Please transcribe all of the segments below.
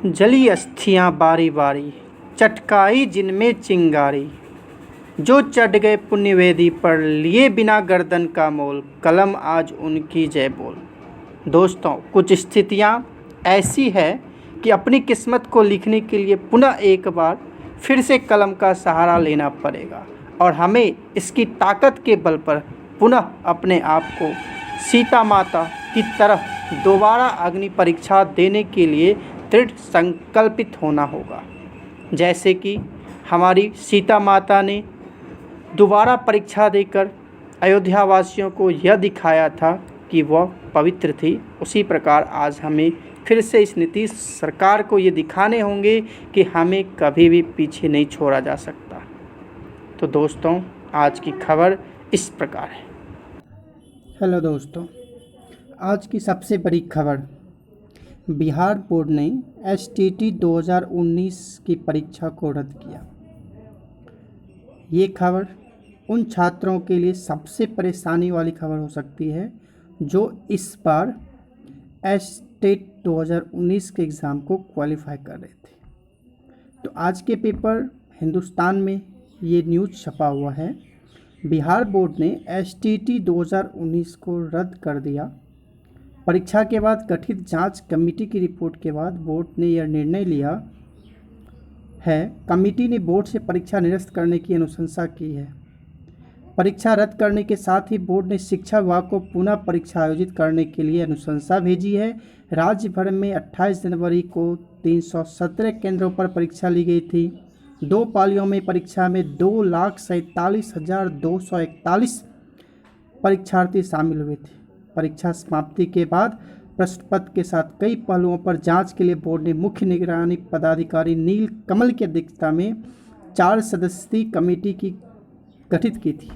जली अस्थियां बारी बारी, चटकाई जिनमें चिंगारी। जो चढ़ गए पुण्यवेदी पर, लिए बिना गर्दन का मोल, कलम आज उनकी जय बोल। दोस्तों, कुछ स्थितियां ऐसी है कि अपनी किस्मत को लिखने के लिए पुनः एक बार फिर से कलम का सहारा लेना पड़ेगा और हमें इसकी ताकत के बल पर पुनः अपने आप को सीता माता की तरह दोबारा अग्नि परीक्षा देने के लिए दृढ़ संकल्पित होना होगा। जैसे कि हमारी सीता माता ने दोबारा परीक्षा देकर अयोध्या वासियों को यह दिखाया था कि वह पवित्र थी, उसी प्रकार आज हमें फिर से इस नीतीश सरकार को ये दिखाने होंगे कि हमें कभी भी पीछे नहीं छोड़ा जा सकता। तो दोस्तों, आज की खबर इस प्रकार है। हेलो दोस्तों, आज की सबसे बड़ी खबर, बिहार बोर्ड ने एसटीटी 2019 की परीक्षा को रद्द किया। ये खबर उन छात्रों के लिए सबसे परेशानी वाली खबर हो सकती है जो इस बार एसटेट 2019 के एग्ज़ाम को क्वालिफाई कर रहे थे। तो आज के पेपर हिंदुस्तान में ये न्यूज़ छपा हुआ है, बिहार बोर्ड ने एसटीटी 2019 को रद्द कर दिया। परीक्षा के बाद गठित जांच कमेटी की रिपोर्ट के बाद बोर्ड ने यह निर्णय लिया है। कमेटी ने बोर्ड से परीक्षा निरस्त करने की अनुशंसा की है। परीक्षा रद्द करने के साथ ही बोर्ड ने शिक्षा विभाग को पुनः परीक्षा आयोजित करने के लिए अनुशंसा भेजी है। राज्य भर में 28 जनवरी को 317 केंद्रों पर परीक्षा ली गई थी। 2 पालियों में परीक्षा में 2,47,241 परीक्षार्थी शामिल हुए थे। परीक्षा समाप्ति के बाद प्रश्न पत्र के साथ कई पहलुओं पर जांच के लिए बोर्ड ने मुख्य निगरानी पदाधिकारी नील कमल की अध्यक्षता में 4 सदस्यीय कमेटी की गठित की थी।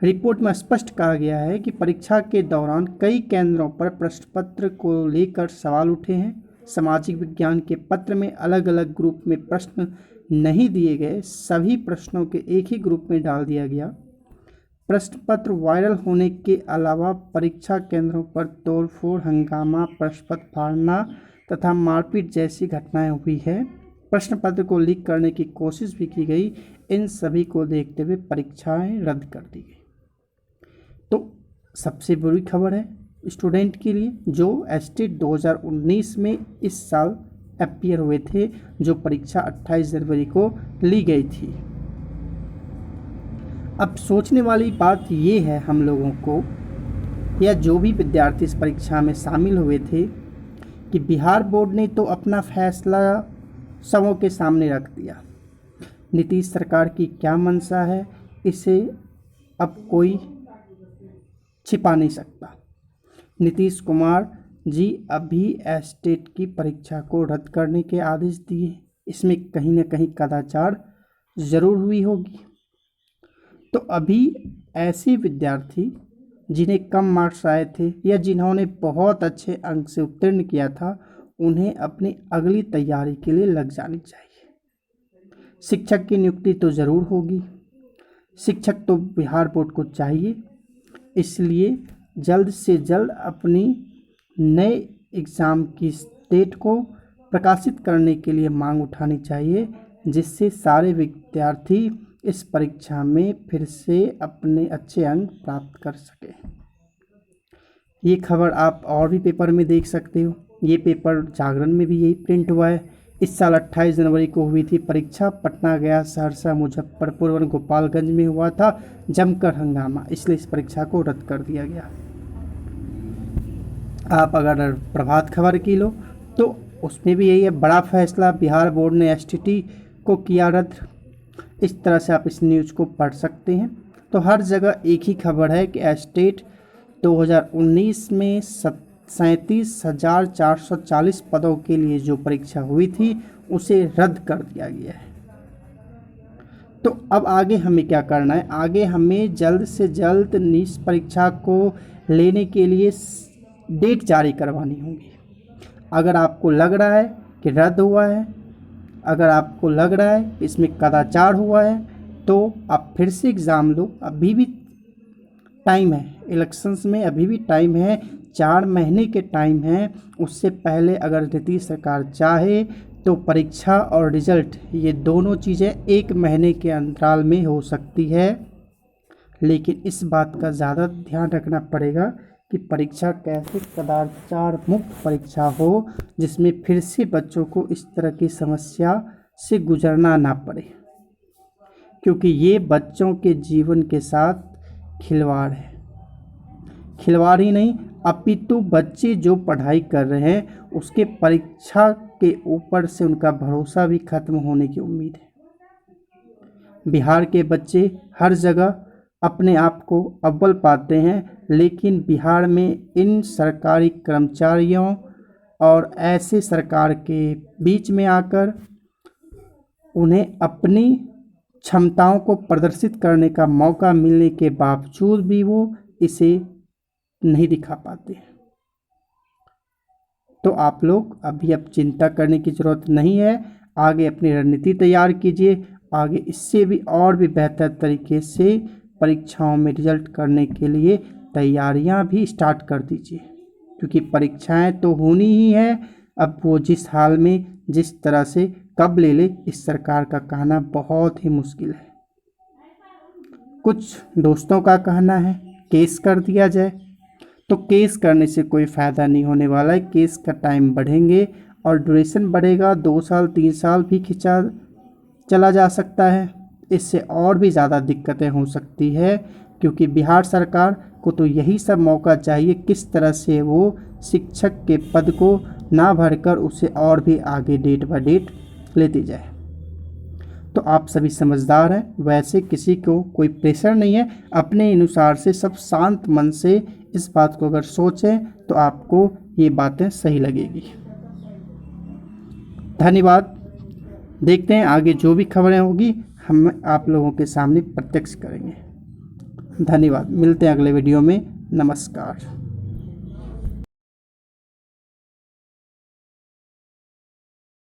रिपोर्ट में स्पष्ट कहा गया है कि परीक्षा के दौरान कई केंद्रों पर प्रश्न पत्र को लेकर सवाल उठे हैं। सामाजिक विज्ञान के पत्र में अलग अलग ग्रुप में प्रश्न नहीं दिए गए, सभी प्रश्नों के एक ही ग्रुप में डाल दिया गया। प्रश्न पत्र वायरल होने के अलावा परीक्षा केंद्रों पर तोड़फोड़, हंगामा, प्रश्न पत्र फाड़ना तथा मारपीट जैसी घटनाएं हुई है। प्रश्न पत्र को लीक करने की कोशिश भी की गई। इन सभी को देखते हुए परीक्षाएं रद्द कर दी गई। तो सबसे बुरी खबर है स्टूडेंट के लिए जो एसटेट 2019 में इस साल अपीयर हुए थे, जो परीक्षा 28 जनवरी को ली गई थी। अब सोचने वाली बात ये है हम लोगों को, या जो भी विद्यार्थी इस परीक्षा में शामिल हुए थे, कि बिहार बोर्ड ने तो अपना फैसला सबों के सामने रख दिया। नीतीश सरकार की क्या मंशा है, इसे अब कोई छिपा नहीं सकता। नीतीश कुमार जी अभी एसटेट की परीक्षा को रद्द करने के आदेश दिए। इसमें कहीं ना कहीं कदाचार ज़रूर हुई होगी। तो अभी ऐसे विद्यार्थी जिन्हें कम मार्क्स आए थे या जिन्होंने बहुत अच्छे अंक से उत्तीर्ण किया था, उन्हें अपनी अगली तैयारी के लिए लग जानी चाहिए। शिक्षक की नियुक्ति तो ज़रूर होगी, शिक्षक तो बिहार बोर्ड को चाहिए, इसलिए जल्द से जल्द अपनी नए एग्ज़ाम की डेट को प्रकाशित करने के लिए मांग उठानी चाहिए, जिससे सारे विद्यार्थी इस परीक्षा में फिर से अपने अच्छे अंक प्राप्त कर सकें। ये खबर आप और भी पेपर में देख सकते हो। ये पेपर जागरण में भी यही प्रिंट हुआ है। इस साल 28 जनवरी को हुई थी परीक्षा। पटना, गया, सहरसा, मुजफ्फरपुर और गोपालगंज में हुआ था जमकर हंगामा, इसलिए इस परीक्षा को रद्द कर दिया गया। आप अगर प्रभात खबर की लो तो उसमें भी यही है, बड़ा फैसला, बिहार बोर्ड ने एसटीटी को किया रद्द। इस तरह से आप इस न्यूज़ को पढ़ सकते हैं। तो हर जगह एक ही खबर है कि एसटेट 2019 में 37,440 पदों के लिए जो परीक्षा हुई थी उसे रद्द कर दिया गया है। तो अब आगे हमें क्या करना है? आगे हमें जल्द से जल्द इस परीक्षा को लेने के लिए डेट जारी करवानी होगी। अगर आपको लग रहा है कि रद्द हुआ है, अगर आपको लग रहा है कि इसमें कदाचार हुआ है, तो आप फिर से एग्ज़ाम लो। अभी भी टाइम है, इलेक्शंस में अभी भी टाइम है। 4 महीने के टाइम है, उससे पहले अगर नीतीश सरकार चाहे तो परीक्षा और रिजल्ट ये दोनों चीज़ें 1 महीने के अंतराल में हो सकती है। लेकिन इस बात का ज़्यादा ध्यान रखना पड़ेगा कि परीक्षा कैसे कदाचार मुक्त परीक्षा हो, जिसमें फिर से बच्चों को इस तरह की समस्या से गुजरना ना पड़े, क्योंकि ये बच्चों के जीवन के साथ खिलवाड़ है। खिलवाड़ ही नहीं, अपितु बच्चे जो पढ़ाई कर रहे हैं उसके परीक्षा के ऊपर से उनका भरोसा भी खत्म होने की उम्मीद है। बिहार के बच्चे हर जगह अपने आप को अव्वल पाते हैं, लेकिन बिहार में इन सरकारी कर्मचारियों और ऐसे सरकार के बीच में आकर उन्हें अपनी क्षमताओं को प्रदर्शित करने का मौका मिलने के बावजूद भी वो इसे नहीं दिखा पाते। तो आप लोग अभी अब चिंता करने की ज़रूरत नहीं है, आगे अपनी रणनीति तैयार कीजिए, आगे इससे भी और भी बेहतर तरीके से परीक्षाओं में रिजल्ट करने के लिए तैयारियां भी स्टार्ट कर दीजिए, क्योंकि परीक्षाएं तो होनी ही है। अब वो जिस हाल में जिस तरह से कब ले ले, इस सरकार का कहना बहुत ही मुश्किल है। कुछ दोस्तों का कहना है केस कर दिया जाए, तो केस करने से कोई फ़ायदा नहीं होने वाला है। केस का टाइम बढ़ेंगे और ड्यूरेशन बढ़ेगा, 2 साल 3 साल भी खिंचा चला जा सकता है। इससे और भी ज़्यादा दिक्कतें हो सकती है, क्योंकि बिहार सरकार को तो यही सब मौका चाहिए किस तरह से वो शिक्षक के पद को ना भरकर उसे और भी आगे डेट बाय डेट लेती जाए। तो आप सभी समझदार हैं, वैसे किसी को कोई प्रेशर नहीं है, अपने अनुसार से सब शांत मन से इस बात को अगर सोचें तो आपको ये बातें सही लगेगी। धन्यवाद। देखते हैं आगे जो भी खबरें होगी हम आप लोगों के सामने प्रत्यक्ष करेंगे। धन्यवाद। मिलते हैं अगले वीडियो में। नमस्कार।